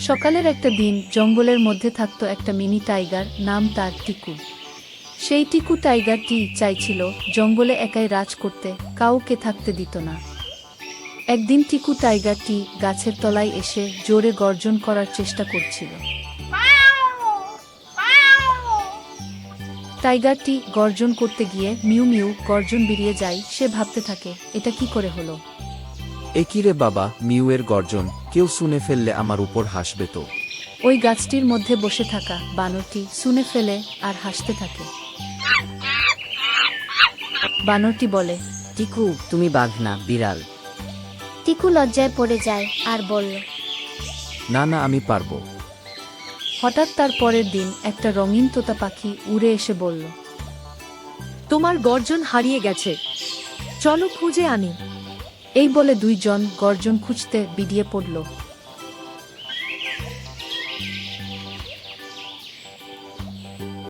সকালের একটা দিন জঙ্গলের মধ্যে থাকত একটা মিনি টাইগার, নাম তার টিকু। সেই টিকু টাইগারটি চাইছিল জঙ্গলে একাই রাজ করতে, কাউকে থাকতে দিত না। একদিন টিকু টাইগারটি গাছের তলায় এসে জোরে গর্জন করার চেষ্টা করছিল। টাইগারটি গর্জন করতে গিয়ে মিউ মিউ গর্জন বেরিয়ে যায়। সে ভাবতে থাকে, এটা কি করে হলো? একি রে বাবা, মিউয়ের গর্জন, কেউ শুনে ফেললে আমার উপর হাসবে তো। ওই গাছটির মধ্যে বসে থাকা বানরটি শুনে ফেলে আর হাসতে থাকে। বানরটি বলে, টিকু, তুমি বাঘ না, বিড়াল। টিকু লজ্জায় পড়ে যায় আর বলল, না না, আমি পারবো। হঠাৎ তার পরের দিন একটা রঙিন তোতা পাখি উড়ে এসে বলল, তোমার গর্জন হারিয়ে গেছে, চলো খুঁজে আনি। এই বলে দুইজন গর্জন খুঁজতে বেরিয়ে পড়ল।